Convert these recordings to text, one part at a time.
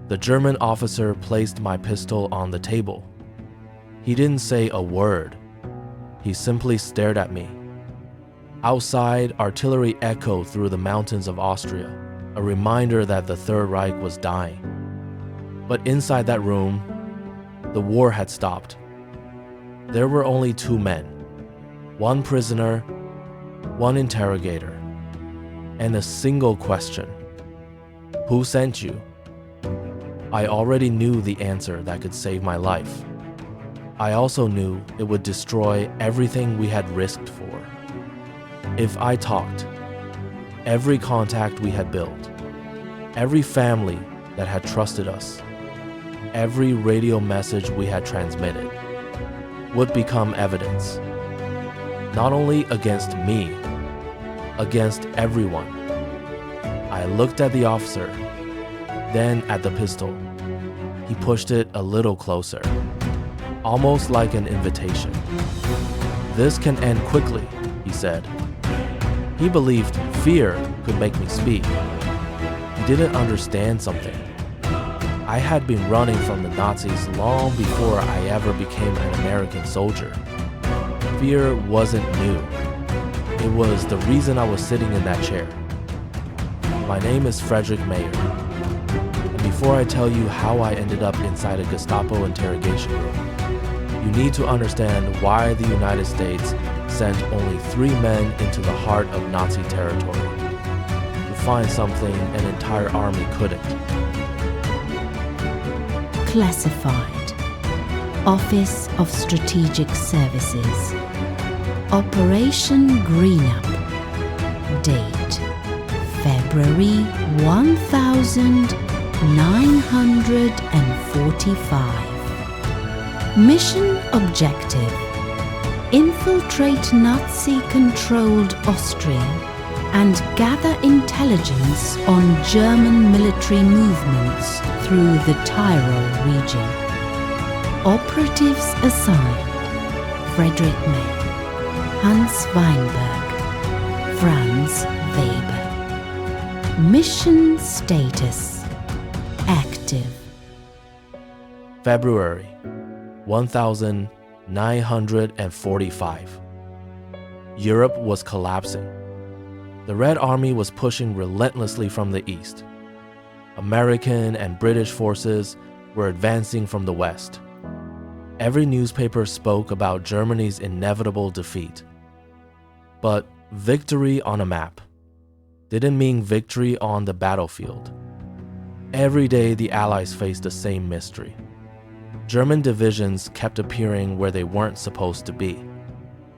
The German officer placed my pistol on the table. He didn't say a word. He simply stared at me. Outside, artillery echoed through the mountains of Austria, a reminder that the Third Reich was dying. But inside that room, the war had stopped. There were only two men, one prisoner, one interrogator, and a single question. Who sent you? I already knew the answer that could save my life. I also knew it would destroy everything we had risked for. If I talked, every contact we had built, every family that had trusted us, every radio message we had transmitted, would become evidence, not only against me, against everyone. I looked at the officer, then at the pistol. He pushed it a little closer, almost like an invitation. "This can end quickly," he said. He believed fear could make me speak. He didn't understand something. I had been running from the Nazis long before I ever became an American soldier. Fear wasn't new. It was the reason I was sitting in that chair. My name is Frederick Mayer. And before I tell you how I ended up inside a Gestapo interrogation room, you need to understand why the United States sent only 3 men into the heart of Nazi territory, to find something an entire army couldn't. Classified. Office of Strategic Services. Operation Greenup. Date: February 1945. Mission objective: infiltrate Nazi-controlled Austria and gather intelligence on German military movements through the Tyrol region. Operatives assigned: Frederick Mayer, Hans Wijnberg, Franz Weber. Mission status: active. February 1945. Europe was collapsing. The Red Army was pushing relentlessly from the east. American and British forces were advancing from the west. Every newspaper spoke about Germany's inevitable defeat. But victory on a map didn't mean victory on the battlefield. Every day the Allies faced the same mystery. German divisions kept appearing where they weren't supposed to be.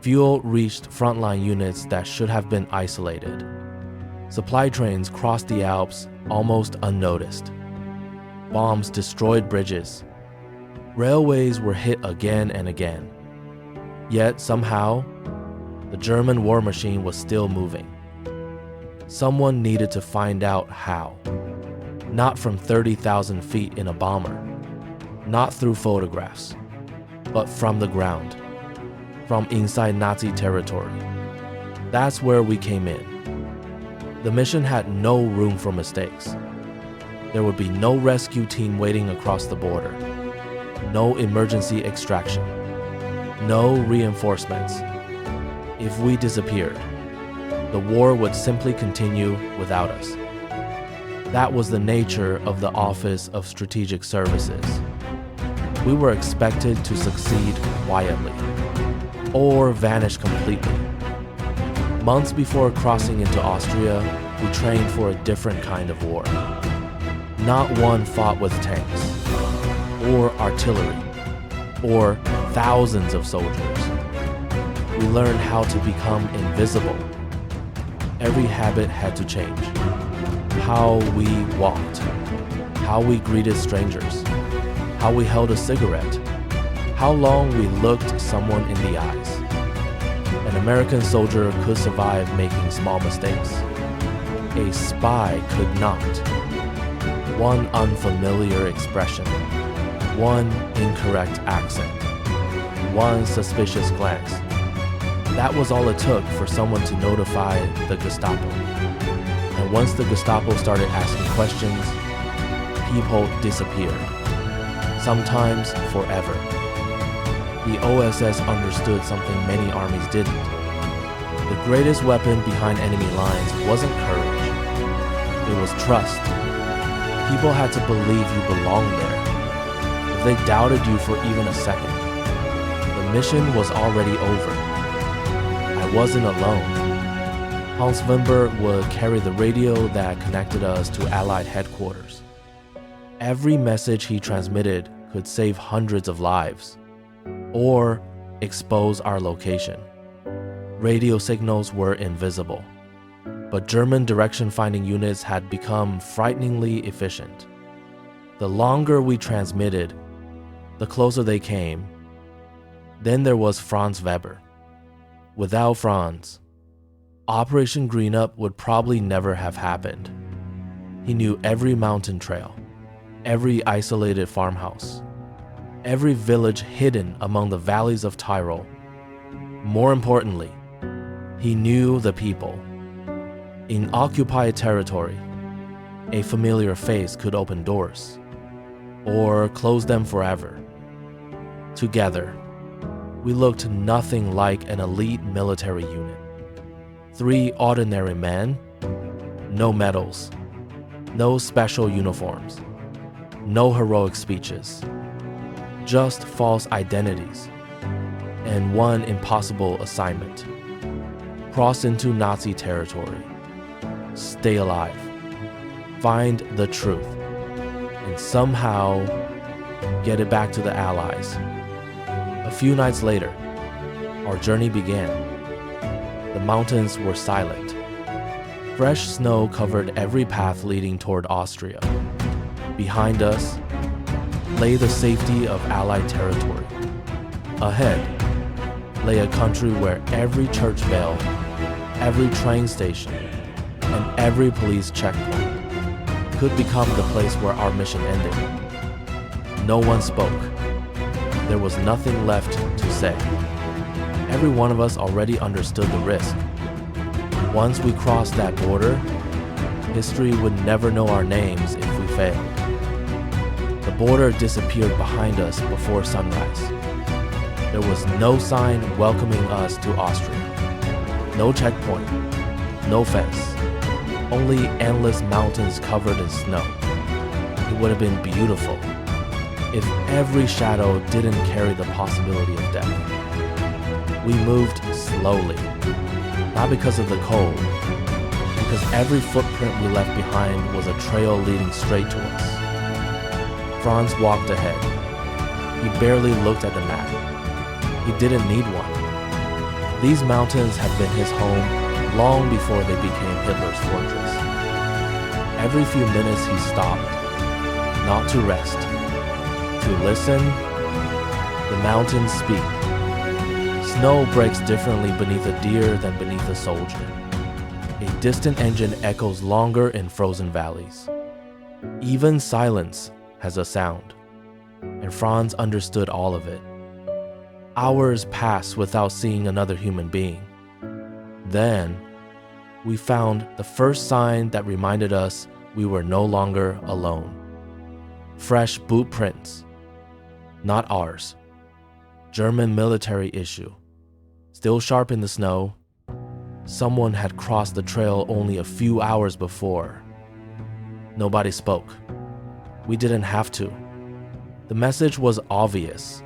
Fuel reached frontline units that should have been isolated. Supply trains crossed the Alps almost unnoticed. Bombs destroyed bridges. Railways were hit again and again. Yet somehow, the German war machine was still moving. Someone needed to find out how. Not from 30,000 feet in a bomber. Not through photographs, but from the ground, from inside Nazi territory. That's where we came in. The mission had no room for mistakes. There would be no rescue team waiting across the border, no emergency extraction, no reinforcements. If we disappeared, the war would simply continue without us. That was the nature of the Office of Strategic Services. We were expected to succeed quietly, or vanish completely. Months before crossing into Austria, we trained for a different kind of war. Not one fought with tanks, or artillery, or thousands of soldiers. We learned how to become invisible. Every habit had to change. How we walked, how we greeted strangers, how we held a cigarette, how long we looked someone in the eyes. An American soldier could survive making small mistakes. A spy could not. One unfamiliar expression, one incorrect accent, one suspicious glance. That was all it took for someone to notify the Gestapo. And once the Gestapo started asking questions, people disappeared, sometimes forever. The OSS understood something many armies didn't. The greatest weapon behind enemy lines wasn't courage. It was trust. People had to believe you belonged there. If they doubted you for even a second, the mission was already over. I wasn't alone. Franz Weber would carry the radio that connected us to Allied headquarters. Every message he transmitted could save hundreds of lives, or expose our location. Radio signals were invisible, but German direction-finding units had become frighteningly efficient. The longer we transmitted, the closer they came. Then there was Franz Weber. Without Franz, Operation Greenup would probably never have happened. He knew every mountain trail, every isolated farmhouse, every village hidden among the valleys of Tyrol. More importantly, he knew the people. In occupied territory, a familiar face could open doors or close them forever. Together, we looked nothing like an elite military unit. 3 ordinary men, no medals, no special uniforms, no heroic speeches, just false identities, and one impossible assignment: cross into Nazi territory, stay alive, find the truth, and somehow get it back to the Allies. A few nights later, our journey began. The mountains were silent. Fresh snow covered every path leading toward Austria. Behind us lay the safety of Allied territory. Ahead lay a country where every church bell, every train station, and every police checkpoint could become the place where our mission ended. No one spoke. There was nothing left to say. Every one of us already understood the risk. Once we crossed that border, history would never know our names if we failed. The border disappeared behind us before sunrise. There was no sign welcoming us to Austria. No checkpoint, no fence, only endless mountains covered in snow. It would have been beautiful if every shadow didn't carry the possibility of death. We moved slowly, not because of the cold, because every footprint we left behind was a trail leading straight to us. Franz walked ahead. He barely looked at the map. He didn't need one. These mountains had been his home long before they became Hitler's fortress. Every few minutes he stopped, not to rest, to listen. The mountains speak. Snow breaks differently beneath a deer than beneath a soldier. A distant engine echoes longer in frozen valleys. Even silence has a sound, and Franz understood all of it. Hours passed without seeing another human being. Then, we found the first sign that reminded us we were no longer alone. Fresh boot prints. Not ours. German military issue. Still sharp in the snow. Someone had crossed the trail only a few hours before. Nobody spoke. We didn't have to. The message was obvious.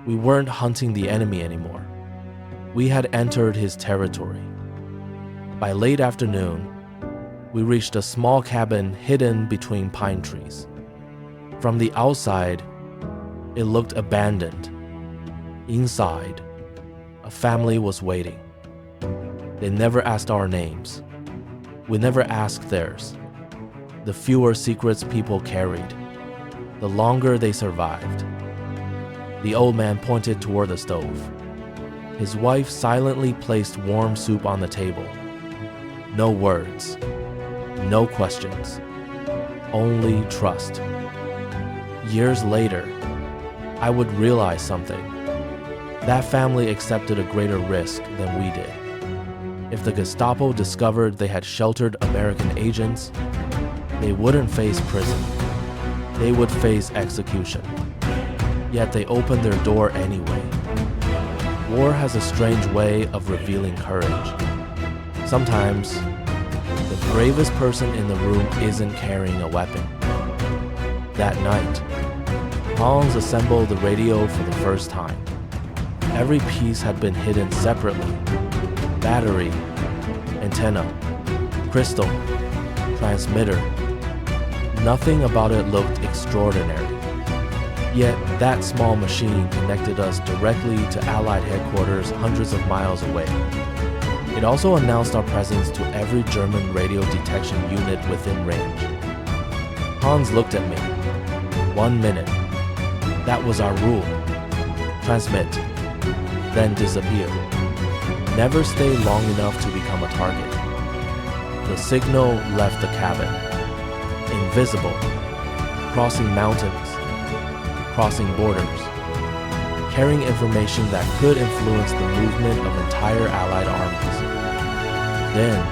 We weren't hunting the enemy anymore. We had entered his territory. By late afternoon, we reached a small cabin hidden between pine trees. From the outside, it looked abandoned. Inside, a family was waiting. They never asked our names. We never asked theirs. The fewer secrets people carried, the longer they survived. The old man pointed toward the stove. His wife silently placed warm soup on the table. No words, no questions, only trust. Years later, I would realize something. That family accepted a greater risk than we did. If the Gestapo discovered they had sheltered American agents, they wouldn't face prison. they would face execution. Yet they opened their door anyway. War has a strange way of revealing courage. Sometimes, the bravest person in the room isn't carrying a weapon. That night, Hans assembled the radio for the first time. Every piece had been hidden separately. Battery, antenna, crystal, transmitter. Nothing about it looked extraordinary. Yet that small machine connected us directly to Allied headquarters hundreds of miles away. It also announced our presence to every German radio detection unit within range. Hans looked at me. 1 minute. That was our rule. Transmit, then disappear. Never stay long enough to become a target. The signal left the cabin. Invisible. Crossing mountains. Crossing borders. Carrying information that could influence the movement of entire Allied armies. Then,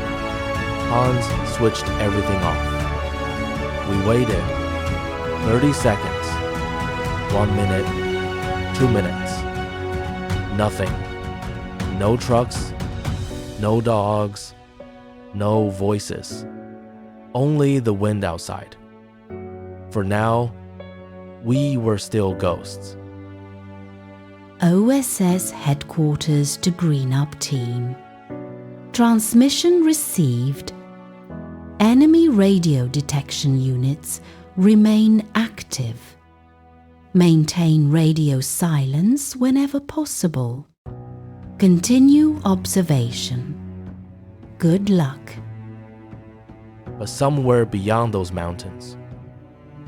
Hans switched everything off. We waited. 30 seconds. 1 minute. 2 minutes. Nothing. No trucks. No dogs. No voices. Only the wind outside. For now, we were still ghosts. OSS Headquarters to Greenup Team. Transmission received. Enemy radio detection units remain active. Maintain radio silence whenever possible. Continue observation. Good luck. But somewhere beyond those mountains,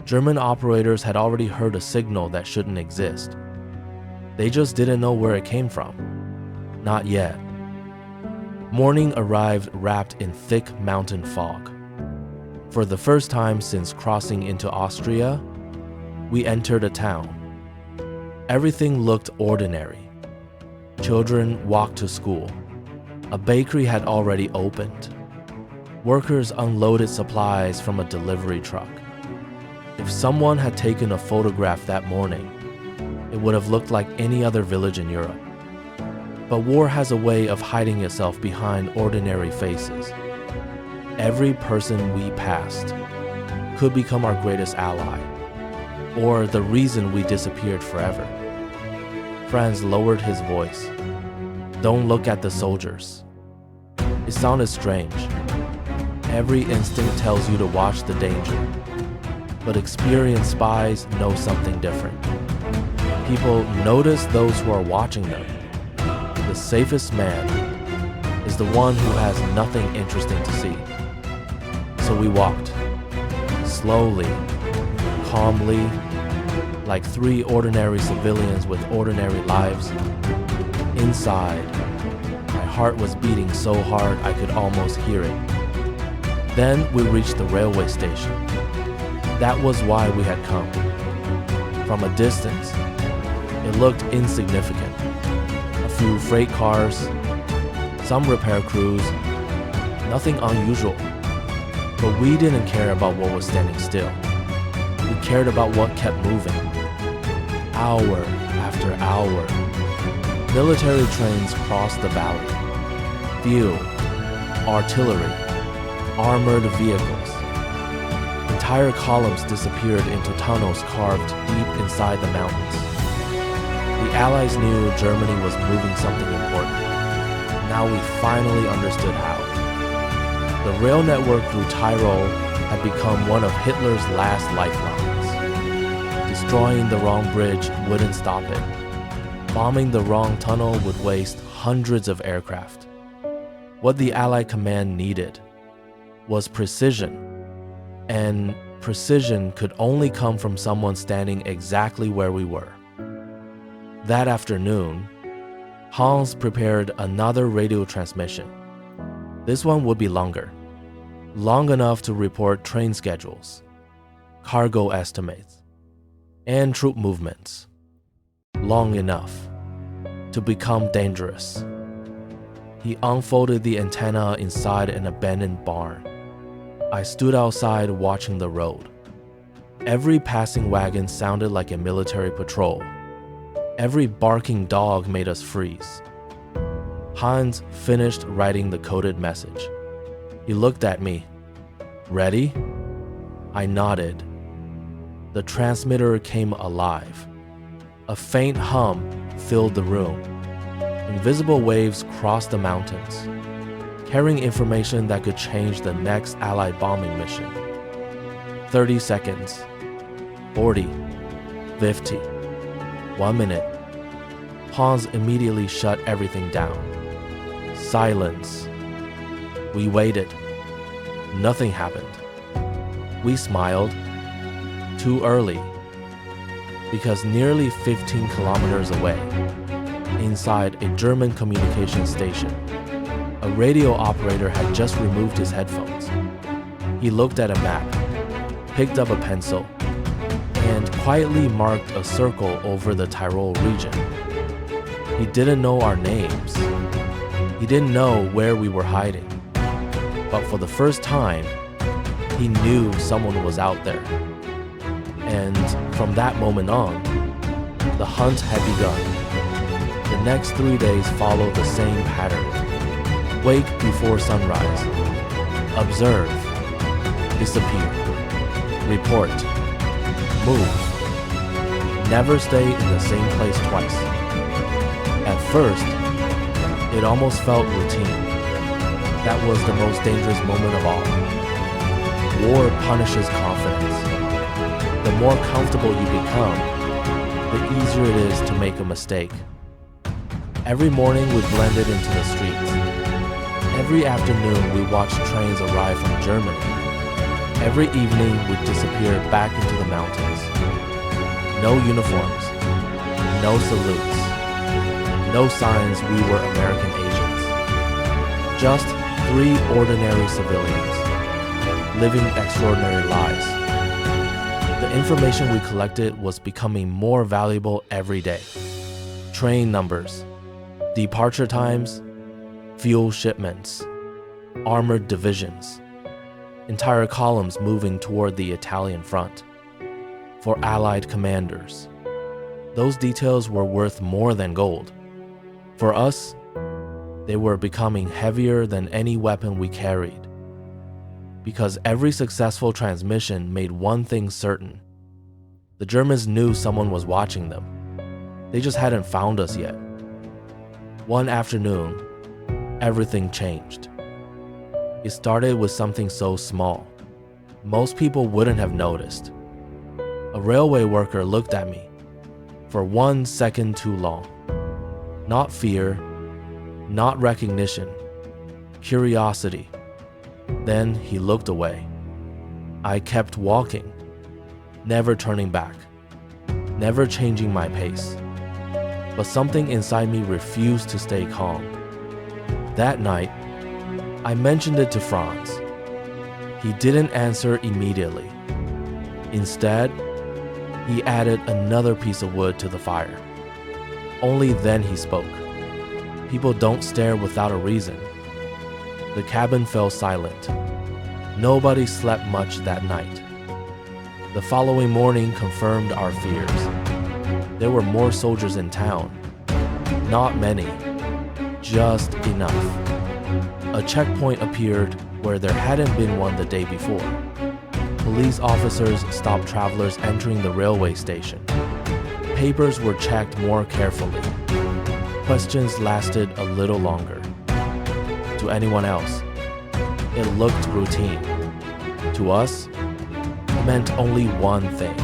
German operators had already heard a signal that shouldn't exist. They just didn't know where it came from. Not yet. Morning arrived wrapped in thick mountain fog. For the first time since crossing into Austria, we entered a town. Everything looked ordinary. Children walked to school. A bakery had already opened. Workers unloaded supplies from a delivery truck. If someone had taken a photograph that morning, it would have looked like any other village in Europe. But war has a way of hiding itself behind ordinary faces. Every person we passed could become our greatest ally, or the reason we disappeared forever. Franz lowered his voice. Don't look at the soldiers. It sounded strange. Every instinct tells you to watch the danger. But experienced spies know something different. People notice those who are watching them. The safest man is the one who has nothing interesting to see. So we walked, slowly, calmly, like three ordinary civilians with ordinary lives. Inside, my heart was beating so hard I could almost hear it. Then we reached the railway station. That was why we had come. From a distance, it looked insignificant. A few freight cars, some repair crews, nothing unusual. But we didn't care about what was standing still. We cared about what kept moving. Hour after hour, military trains crossed the valley. Fuel, artillery, armored vehicles. Entire columns disappeared into tunnels carved deep inside the mountains. The Allies knew Germany was moving something important. Now we finally understood how. The rail network through Tyrol had become one of Hitler's last lifelines. Destroying the wrong bridge wouldn't stop it. Bombing the wrong tunnel would waste hundreds of aircraft. What the Allied command needed was precision. And precision could only come from someone standing exactly where we were. That afternoon, Hans prepared another radio transmission. This one would be longer. Long enough to report train schedules, cargo estimates, and troop movements. Long enough to become dangerous. He unfolded the antenna inside an abandoned barn. I stood outside watching the road. Every passing wagon sounded like a military patrol. Every barking dog made us freeze. Hans finished writing the coded message. He looked at me. Ready? I nodded. The transmitter came alive. A faint hum filled the room. Invisible waves crossed the mountains, carrying information that could change the next Allied bombing mission. 30 seconds, 40, 50, 1 minute. Hans immediately shut everything down. Silence. We waited. Nothing happened. We smiled. Too early. Because nearly 15 kilometers away, inside a German communication station, a radio operator had just removed his headphones. He looked at a map, picked up a pencil, and quietly marked a circle over the Tyrol region. He didn't know our names. He didn't know where we were hiding. But for the first time, he knew someone was out there. And from that moment on, the hunt had begun. The next 3 days followed the same pattern. Wake before sunrise. Observe. Disappear. Report. Move. Never stay in the same place twice. At first, it almost felt routine. That was the most dangerous moment of all. War punishes confidence. The more comfortable you become, the easier it is to make a mistake. Every morning we blended into the streets. Every afternoon we watched trains arrive from Germany. Every evening we disappeared back into the mountains. No uniforms, no salutes, no signs we were American agents. Just 3 ordinary civilians, living extraordinary lives. The information we collected was becoming more valuable every day. Train numbers, departure times, fuel shipments, armored divisions, entire columns moving toward the Italian front. For Allied commanders, those details were worth more than gold. For us, they were becoming heavier than any weapon we carried. Because every successful transmission made one thing certain. The Germans knew someone was watching them. They just hadn't found us yet. One afternoon, everything changed. It started with something so small. Most people wouldn't have noticed. A railway worker looked at me for 1 second too long. Not fear, not recognition, curiosity. Then he looked away. I kept walking, never turning back, never changing my pace. But something inside me refused to stay calm. That night, I mentioned it to Franz. He didn't answer immediately. Instead, he added another piece of wood to the fire. Only then he spoke. People don't stare without a reason. The cabin fell silent. Nobody slept much that night. The following morning confirmed our fears. There were more soldiers in town. Not many, just enough. A checkpoint appeared where there hadn't been one the day before. Police officers stopped travelers entering the railway station. Papers were checked more carefully. Questions lasted a little longer. To anyone else, it looked routine. To us, it meant only one thing.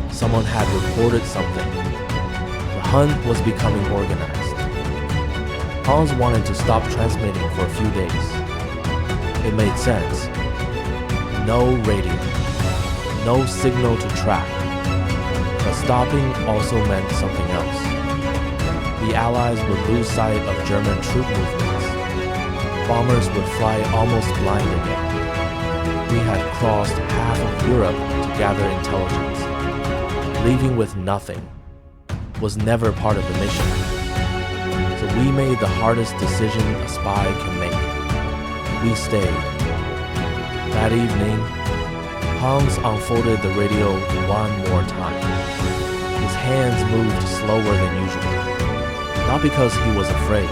Someone had reported something. The hunt was becoming organized. Hans wanted to stop transmitting for a few days. It made sense. No radio, no signal to track. But stopping also meant something else. The Allies would lose sight of German troop movements. Bombers would fly almost blind again. We had crossed half of Europe to gather intelligence. Leaving with nothing was never part of the mission. So we made the hardest decision a spy can make. We stayed. That evening, Hans unfolded the radio one more time. His hands moved slower than usual. Not because he was afraid,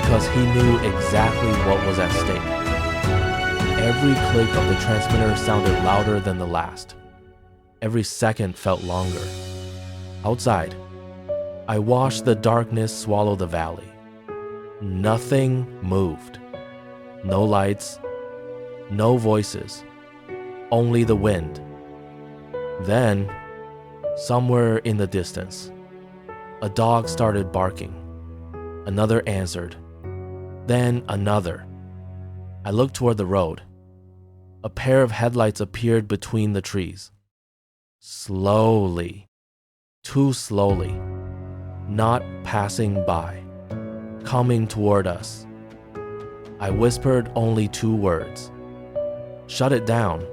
because he knew exactly what was at stake. Every click of the transmitter sounded louder than the last. Every second felt longer. Outside, I watched the darkness swallow the valley. Nothing moved. No lights, no voices, only the wind. Then, somewhere in the distance, a dog started barking. Another answered. Then another. I looked toward the road. A pair of headlights appeared between the trees. Slowly, too slowly, not passing by, coming toward us. I whispered only 2 words. Shut it down.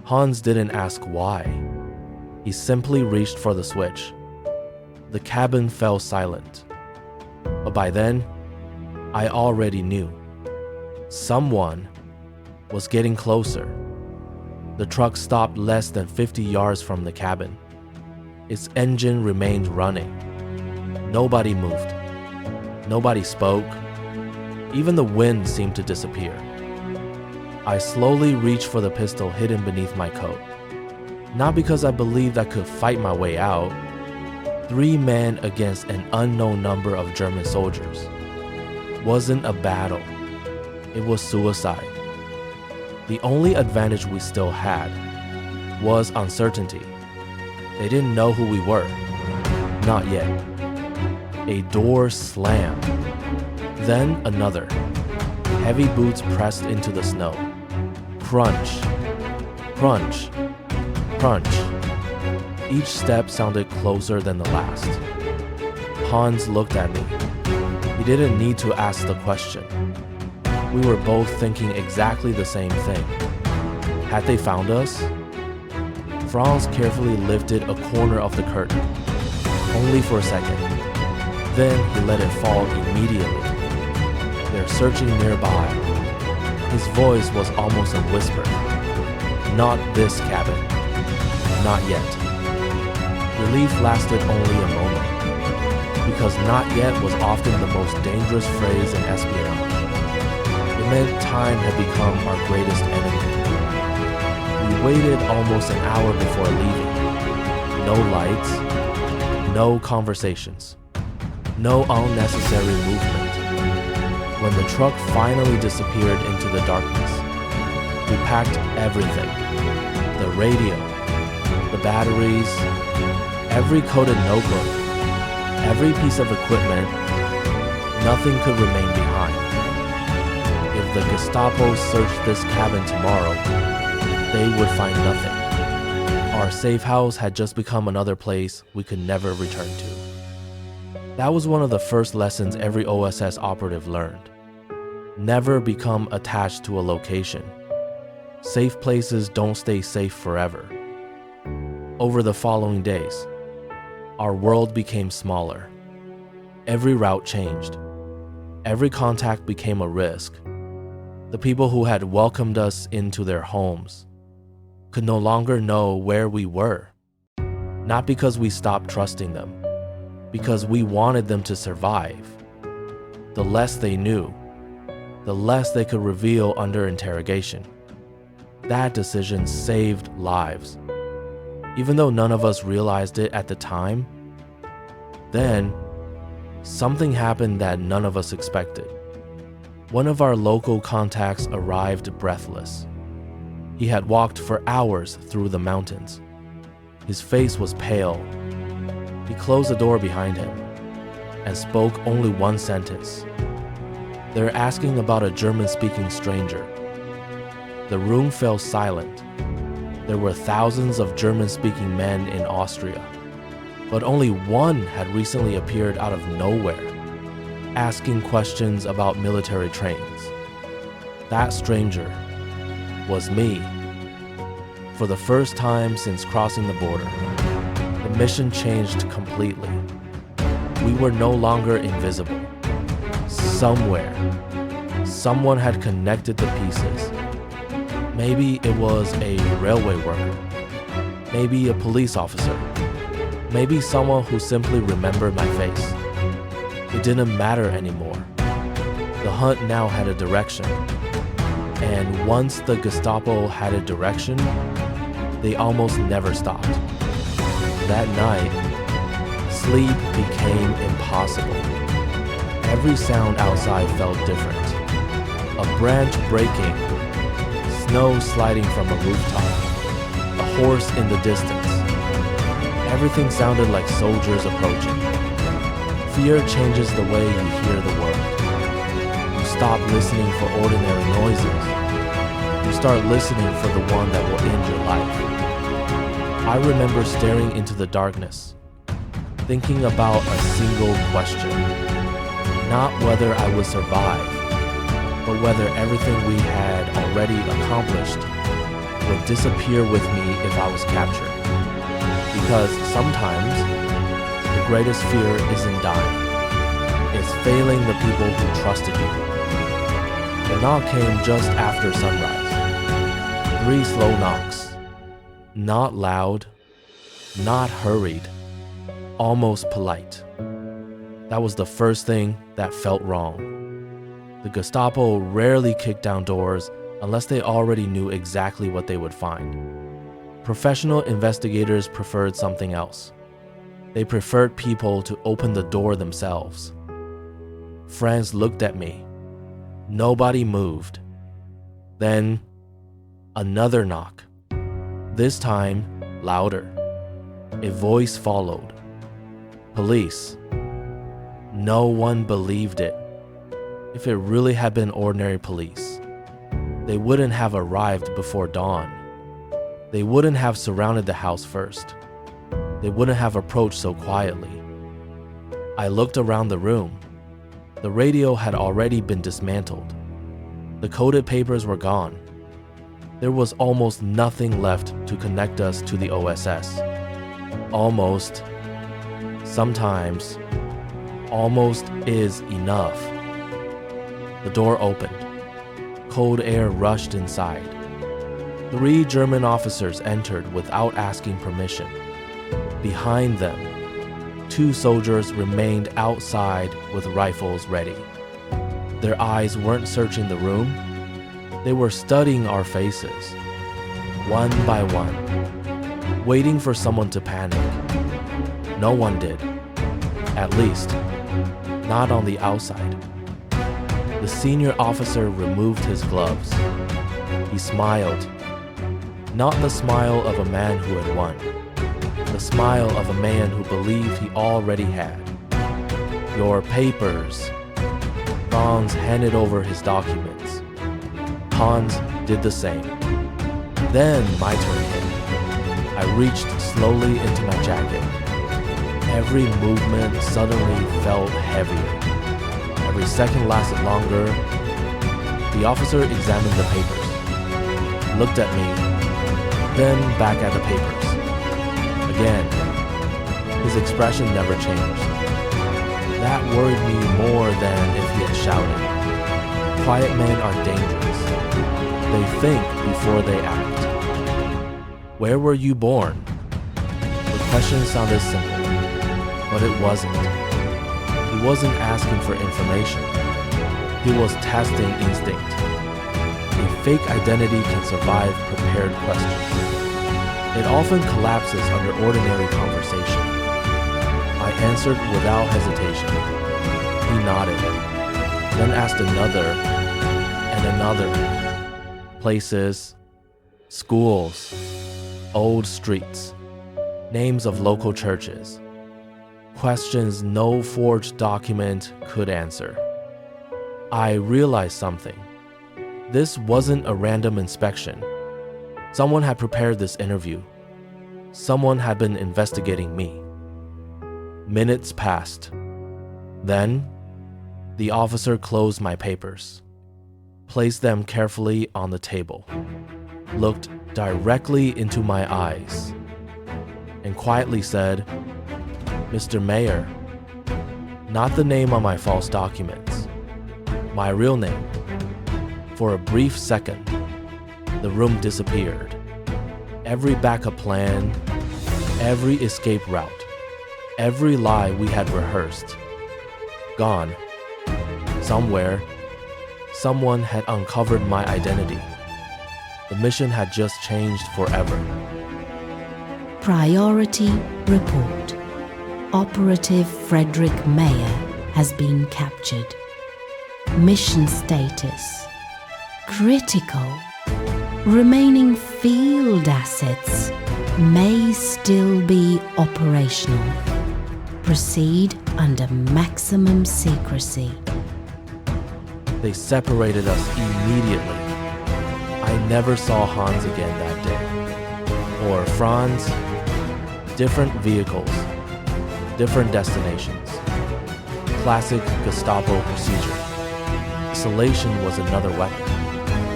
Hans didn't ask why. He simply reached for the switch. The cabin fell silent. But by then, I already knew. Someone was getting closer. The truck stopped less than 50 yards from the cabin. Its engine remained running. Nobody moved. Nobody spoke. Even the wind seemed to disappear. I slowly reached for the pistol hidden beneath my coat. Not because I believed I could fight my way out. 3 men against an unknown number of German soldiers. Wasn't a battle. It was suicide. The only advantage we still had was uncertainty. They didn't know who we were. Not yet. A door slammed. Then another. Heavy boots pressed into the snow. Crunch. Crunch. Crunch. Each step sounded closer than the last. Hans looked at me. He didn't need to ask the question. We were both thinking exactly the same thing. Had they found us? Franz carefully lifted a corner of the curtain, only for a second. Then he let it fall immediately. They're searching nearby. His voice was almost a whisper. Not this cabin. Not yet. Relief lasted only a moment, because not yet was often the most dangerous phrase in espionage. It meant time had become our greatest enemy. We waited almost an hour before leaving. No lights, no conversations, no unnecessary movement. When the truck finally disappeared into the darkness, we packed everything. The radio, the batteries, every coded notebook, every piece of equipment. Nothing could remain behind. If the Gestapo searched this cabin tomorrow, they would find nothing. Our safe house had just become another place we could never return to. That was one of the first lessons every OSS operative learned. Never become attached to a location. Safe places don't stay safe forever. Over the following days, our world became smaller. Every route changed. Every contact became a risk. The people who had welcomed us into their homes could no longer know where we were. Not because we stopped trusting them, because we wanted them to survive. The less they knew, the less they could reveal under interrogation. That decision saved lives. Even though none of us realized it at the time, then something happened that none of us expected. One of our local contacts arrived breathless. He had walked for hours through the mountains. His face was pale. He closed the door behind him and spoke only one sentence. They're asking about a German-speaking stranger. The room fell silent. There were thousands of German-speaking men in Austria, but only one had recently appeared out of nowhere, asking questions about military trains. That stranger was me. For the first time since crossing the border, the mission changed completely. We were no longer invisible. Somewhere, someone had connected the pieces. Maybe it was a railway worker, maybe a police officer, maybe someone who simply remembered my face. It didn't matter anymore. The hunt now had a direction, and once the Gestapo had a direction, they almost never stopped. That night, sleep became impossible. Every sound outside felt different. A branch breaking, snow sliding from a rooftop, a horse in the distance. Everything sounded like soldiers approaching. Fear changes the way you hear the world. You stop listening for ordinary noises. You start listening for the one that will end your life. I remember staring into the darkness, thinking about a single question. Not whether I would survive, but whether everything we had already accomplished would disappear with me if I was captured. Because sometimes, the greatest fear isn't dying. It's failing the people who trusted you. The knock came just after sunrise. 3 slow knocks. Not loud, not hurried, almost polite. That was the first thing that felt wrong. The Gestapo rarely kicked down doors unless they already knew exactly what they would find. Professional investigators preferred something else. They preferred people to open the door themselves. Franz looked at me. Nobody moved. Then, another knock. This time, louder. A voice followed. Police. No one believed it. If it really had been ordinary police, they wouldn't have arrived before dawn. They wouldn't have surrounded the house first. They wouldn't have approached so quietly. I looked around the room. The radio had already been dismantled. The coded papers were gone. There was almost nothing left to connect us to the OSS. Almost. Sometimes, almost is enough. The door opened. Cold air rushed inside. 3 German officers entered without asking permission. Behind them, 2 soldiers remained outside with rifles ready. Their eyes weren't searching the room. They were studying our faces, one by one, waiting for someone to panic. No one did. At least, not on the outside. The senior officer removed his gloves. He smiled. Not the smile of a man who had won. The smile of a man who believed he already had. Your papers. Franz handed over his documents. Hans did the same. Then my turn came. I reached slowly into my jacket. Every movement suddenly felt heavier. Every second lasted longer. The officer examined the papers, looked at me, then back at the papers. Again, his expression never changed. That worried me more than if he had shouted. Quiet men are dangerous. They think before they act. Where were you born? The question sounded simple, but it wasn't. He wasn't asking for information. He was testing instinct. A fake identity can survive prepared questions. It often collapses under ordinary conversation. I answered without hesitation. He nodded, then asked another and another. Places, schools, old streets, names of local churches. Questions no forged document could answer. I realized something. This wasn't a random inspection. Someone had prepared this interview. Someone had been investigating me. Minutes passed. Then, the officer closed my papers, placed them carefully on the table, looked directly into my eyes, and quietly said, "Mr. Mayer, not the name on my false documents, my real name." For a brief second, The room disappeared. Every backup plan, every escape route, every lie we had rehearsed, gone. Somewhere, someone had uncovered my identity. The mission had just changed forever. Priority report. Operative Frederick Mayer has been captured. Mission status: critical. Remaining field assets may still be operational. Proceed under maximum secrecy. They separated us immediately. I never saw Hans again that day. Or Franz. Different vehicles, different destinations. Classic Gestapo procedure. Isolation was another weapon.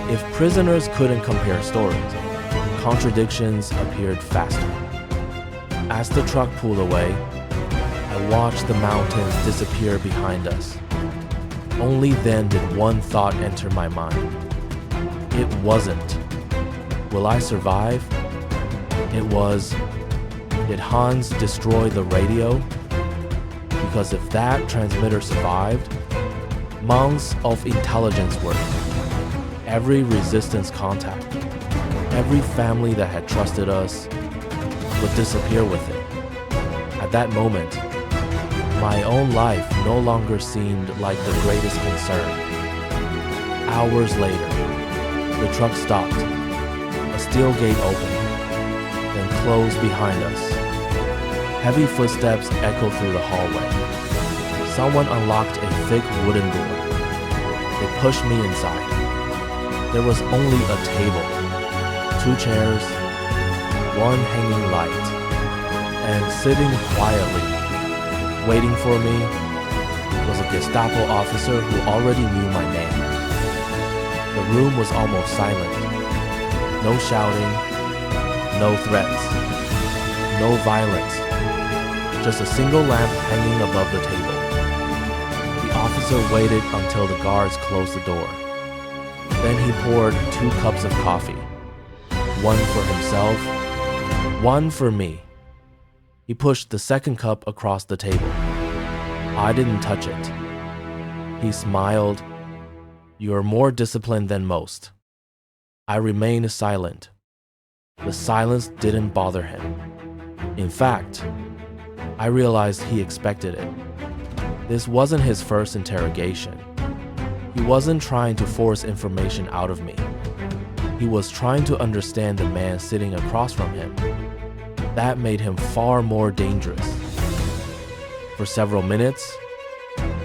If prisoners couldn't compare stories, contradictions appeared faster. As the truck pulled away, I watched the mountains disappear behind us. Only then did one thought enter my mind. It wasn't, will I survive? It was, did Hans destroy the radio? Because if that transmitter survived, months of intelligence work, every resistance contact, every family that had trusted us would disappear with it. At that moment, my own life no longer seemed like the greatest concern. Hours later, the truck stopped. A steel gate opened, then closed behind us. Heavy footsteps echoed through the hallway. Someone unlocked a thick wooden door. They pushed me inside. There was only a table, 2 chairs, 1 hanging light, and sitting quietly, waiting for me, was a Gestapo officer who already knew my name. The room was almost silent. No shouting, no threats, no violence. Just a single lamp hanging above the table. The officer waited until the guards closed the door. Then he poured 2 cups of coffee. 1 for himself, 1 for me. He pushed the second cup across the table. I didn't touch it. He smiled. "You're more disciplined than most." I remained silent. The silence didn't bother him. In fact, I realized he expected it. This wasn't his first interrogation. He wasn't trying to force information out of me. He was trying to understand the man sitting across from him. That made him far more dangerous. For several minutes,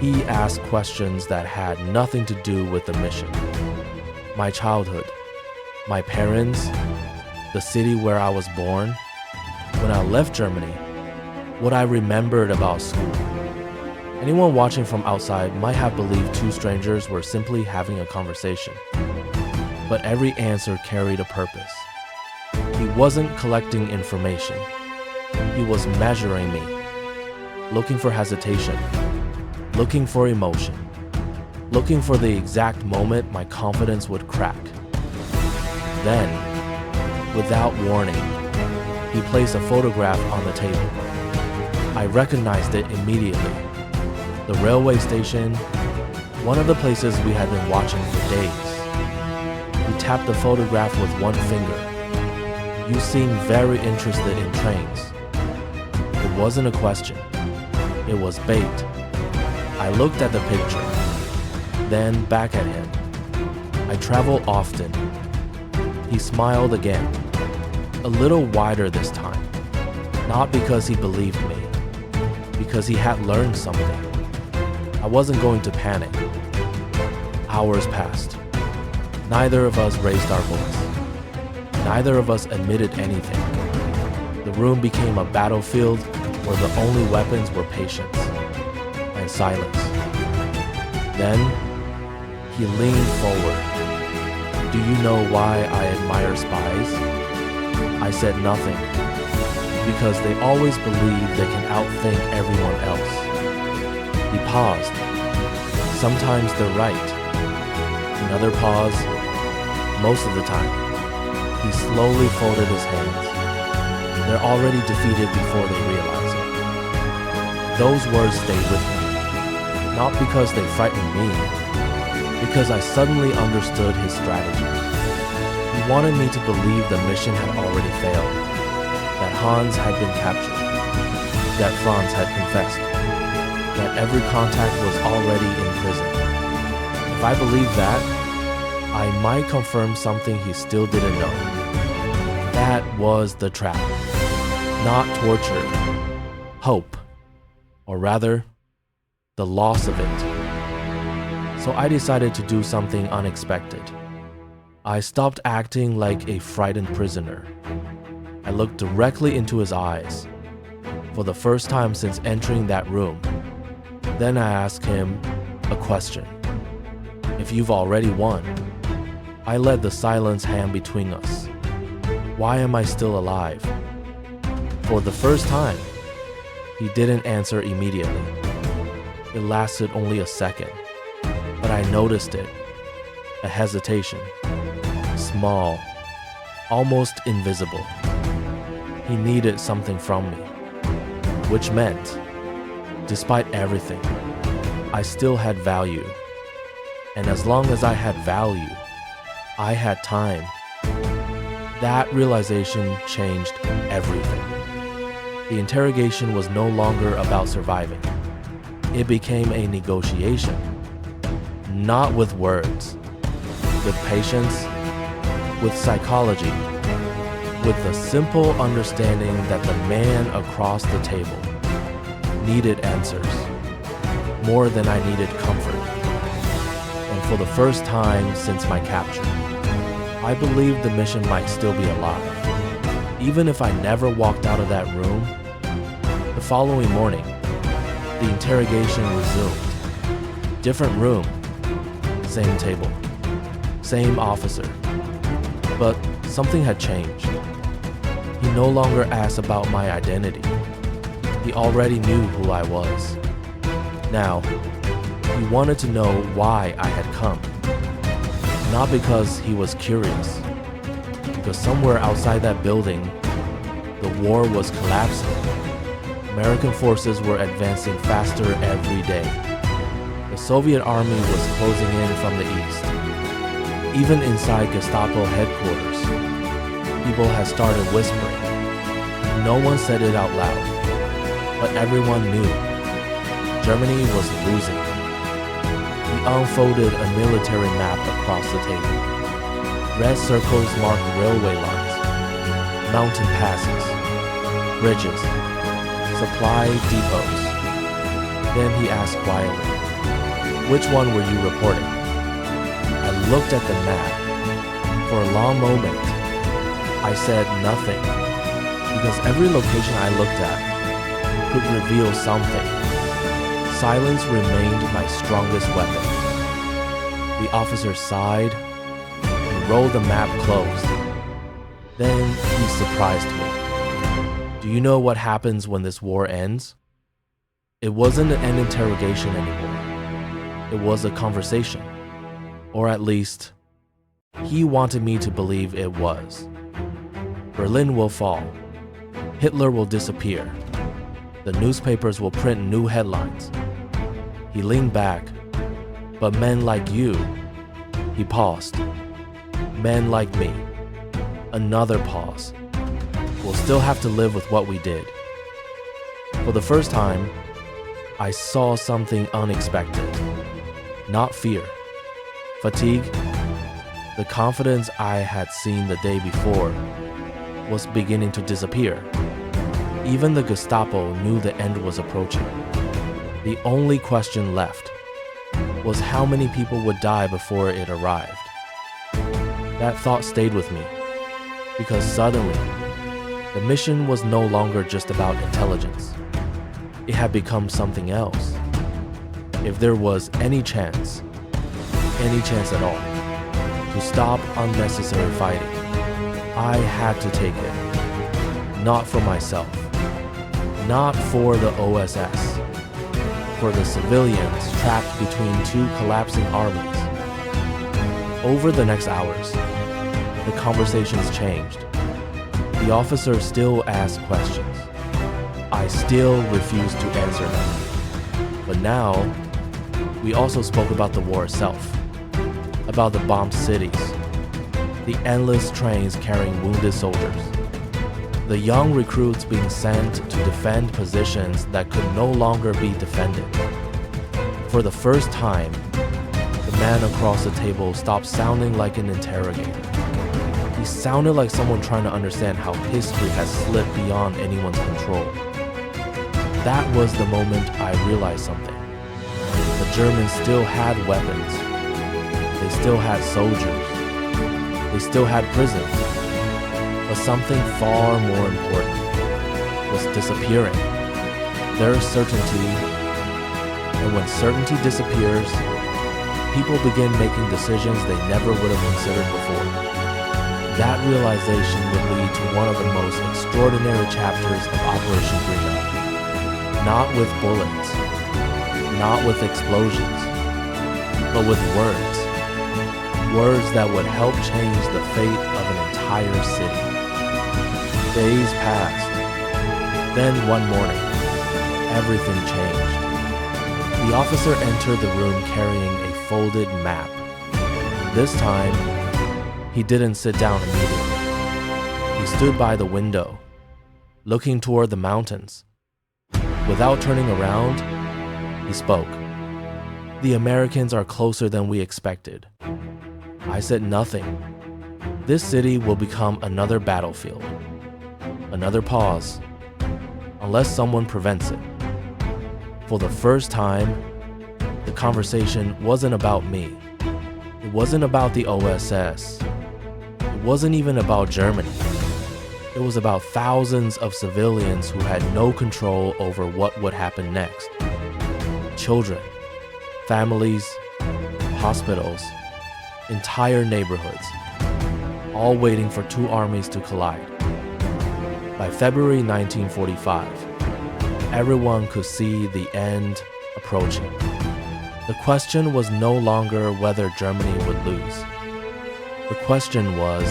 he asked questions that had nothing to do with the mission. My childhood, my parents, the city where I was born, when I left Germany, what I remembered about school. Anyone watching from outside might have believed 2 strangers were simply having a conversation. But every answer carried a purpose. He wasn't collecting information. He was measuring me, looking for hesitation, looking for emotion, looking for the exact moment my confidence would crack. Then, without warning, he placed a photograph on the table. I recognized it immediately. The railway station, one of the places we had been watching for days. He tapped the photograph with 1 finger. "You seem very interested in trains." It wasn't a question. It was bait. I looked at the picture, then back at him. I travel often. He smiled again, a little wider this time. Not because he believed me, because he had learned something. I wasn't going to panic. Hours passed. Neither of us raised our voice. Neither of us admitted anything. The room became a battlefield where the only weapons were patience and silence. Then, he leaned forward. "Do you know why I admire spies?" I said nothing, because they always believe they can outthink everyone else. He paused. Sometimes they're right. Another pause. Most of the time, He slowly folded his hands. They're already defeated before they realize it. Those words stayed with me, not because they frightened me, because I suddenly understood his strategy. He wanted me to believe the mission had already failed, that Hans had been captured, that Franz had confessed, that every contact was already in prison. If I believed that, I might confirm something he still didn't know. That was the trap. Not torture, hope, or rather, the loss of it. So I decided to do something unexpected. I stopped acting like a frightened prisoner. I looked directly into his eyes, for the first time since entering that room. Then I asked him a question. If you've already won, I let the silence hang between us. Why am I still alive? For the first time, he didn't answer immediately. It lasted only a second, but I noticed it. A hesitation. Small, almost invisible. He needed something from me, which meant, despite everything, I still had value. And as long as I had value, I had time. That realization changed everything. The interrogation was no longer about surviving. It became a negotiation, not with words, with patience, with psychology, with the simple understanding that the man across the table needed answers more than I needed comfort. And for the first time since my capture, I believed the mission might still be alive. Even if I never walked out of that room, the following morning, the interrogation resumed. Different room, same table, same officer. But something had changed. He no longer asked about my identity. He already knew who I was. Now, he wanted to know why I had come. Not because he was curious, because somewhere outside that building, the war was collapsing. American forces were advancing faster every day. The Soviet army was closing in from the east. Even inside Gestapo headquarters, people had started whispering. No one said it out loud, but everyone knew. Germany was losing. He unfolded a military map across the table. Red circles marked railway lines, mountain passes, bridges, supply depots. Then he asked quietly, "Which one were you reporting?" I looked at the map. For a long moment, I said nothing, because every location I looked at could reveal something. Silence remained my strongest weapon. The officer sighed and rolled the map closed. Then he surprised me. "Do you know what happens when this war ends?" It wasn't an interrogation anymore. It was a conversation. Or at least, he wanted me to believe it was. Berlin will fall. Hitler will disappear. The newspapers will print new headlines. He leaned back. "But men like you," he paused. "Men like me." Another pause. "We'll still have to live with what we did." For the first time, I saw something unexpected. Not fear. Fatigue. The confidence I had seen the day before was beginning to disappear. Even the Gestapo knew the end was approaching. The only question left was how many people would die before it arrived. That thought stayed with me, because suddenly, the mission was no longer just about intelligence. It had become something else. If there was any chance at all, to stop unnecessary fighting, I had to take it. Not for myself, not for the OSS, for the civilians trapped between two collapsing armies. Over the next hours, the conversations changed. The officer still asked questions. I still refused to answer them. But now, we also spoke about the war itself, about the bombed cities, the endless trains carrying wounded soldiers, the young recruits being sent to defend positions that could no longer be defended. For the first time, the man across the table stopped sounding like an interrogator. He sounded like someone trying to understand how history has slipped beyond anyone's control. That was the moment I realized something. The Germans still had weapons. They still had soldiers. They still had prisons. But something far more important was disappearing. There is certainty, and when certainty disappears, people begin making decisions they never would have considered before. That realization would lead to one of the most extraordinary chapters of Operation Greenup. Not with bullets, not with explosions, but with words. Words that would help change the fate of an entire city. Days passed. Then one morning, everything changed. The officer entered the room carrying a folded map. This time, he didn't sit down immediately. He stood by the window, looking toward the mountains. Without turning around, he spoke. The Americans are closer than we expected. I said nothing. This city will become another battlefield. Another pause, unless someone prevents it. For the first time, the conversation wasn't about me. It wasn't about the OSS. It wasn't even about Germany. It was about thousands of civilians who had no control over what would happen next. Children, families, hospitals, entire neighborhoods, all waiting for two armies to collide. By February 1945, everyone could see the end approaching. The question was no longer whether Germany would lose. The question was,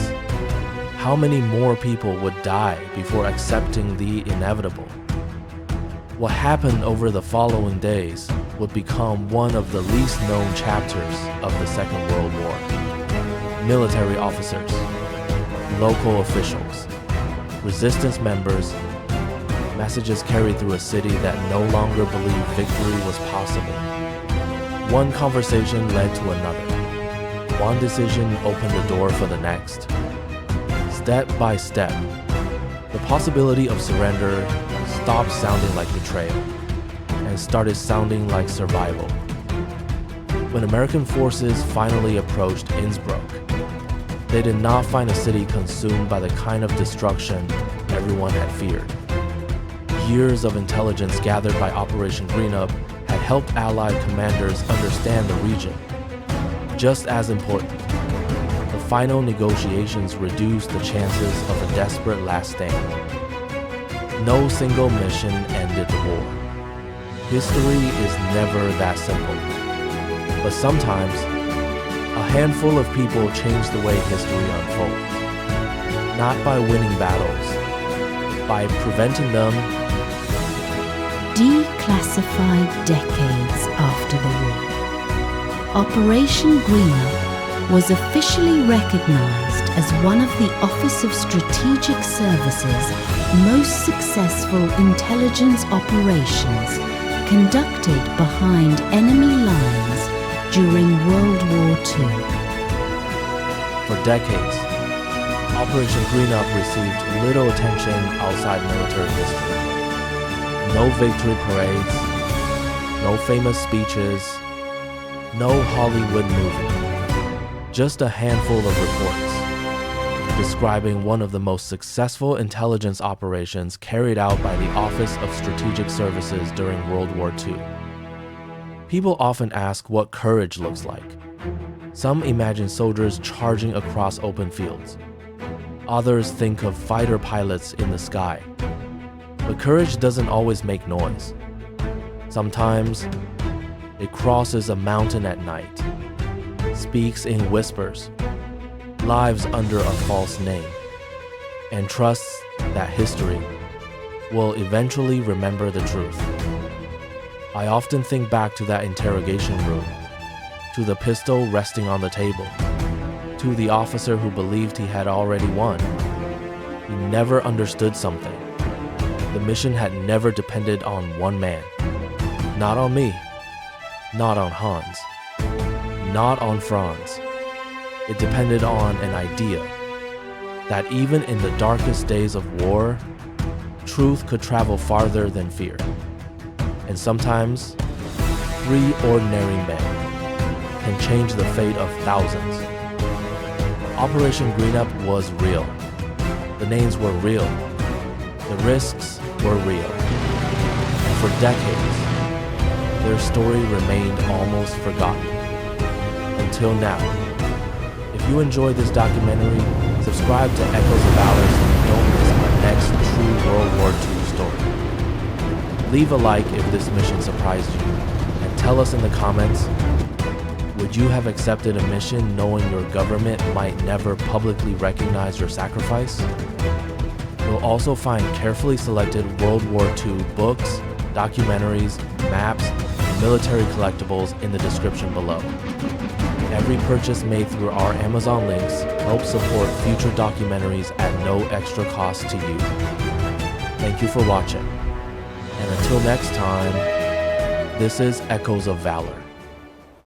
how many more people would die before accepting the inevitable? What happened over the following days would become one of the least known chapters of the Second World War. Military officers, local officials, resistance members, messages carried through a city that no longer believed victory was possible. One conversation led to another. One decision opened the door for the next. Step by step, the possibility of surrender stopped sounding like betrayal and started sounding like survival. When American forces finally approached Innsbruck, they did not find a city consumed by the kind of destruction everyone had feared. Years of intelligence gathered by Operation Greenup had helped Allied commanders understand the region. Just as important, the final negotiations reduced the chances of a desperate last stand. No single mission ended the war. History is never that simple. But sometimes, a handful of people change the way history unfolds. Not by winning battles, by preventing them. Declassified decades after the war, Operation Greenup was officially recognized as one of the Office of Strategic Services' most successful intelligence operations conducted behind enemy lines during World War II. For decades, Operation Greenup received little attention outside military history. No victory parades, no famous speeches, no Hollywood movie. Just a handful of reports describing one of the most successful intelligence operations carried out by the Office of Strategic Services during World War II. People often ask what courage looks like. Some imagine soldiers charging across open fields. Others think of fighter pilots in the sky. But courage doesn't always make noise. Sometimes, it crosses a mountain at night, speaks in whispers, lives under a false name, and trusts that history will eventually remember the truth. I often think back to that interrogation room, to the pistol resting on the table, to the officer who believed he had already won. He never understood something. The mission had never depended on one man. Not on me, not on Hans, not on Franz. It depended on an idea that even in the darkest days of war, truth could travel farther than fear. And sometimes, 3 ordinary men can change the fate of thousands. Operation Greenup was real. The names were real. The risks were real. And for decades, their story remained almost forgotten. Until now. If you enjoyed this documentary, subscribe to Echoes of Valor so you don't miss our next true World War II story. Leave a like if this mission surprised you, and tell us in the comments, would you have accepted a mission knowing your government might never publicly recognize your sacrifice? You'll also find carefully selected World War II books, documentaries, maps, and military collectibles in the description below. Every purchase made through our Amazon links helps support future documentaries at no extra cost to you. Thank you for watching. And until next time, this is Echoes of Valor.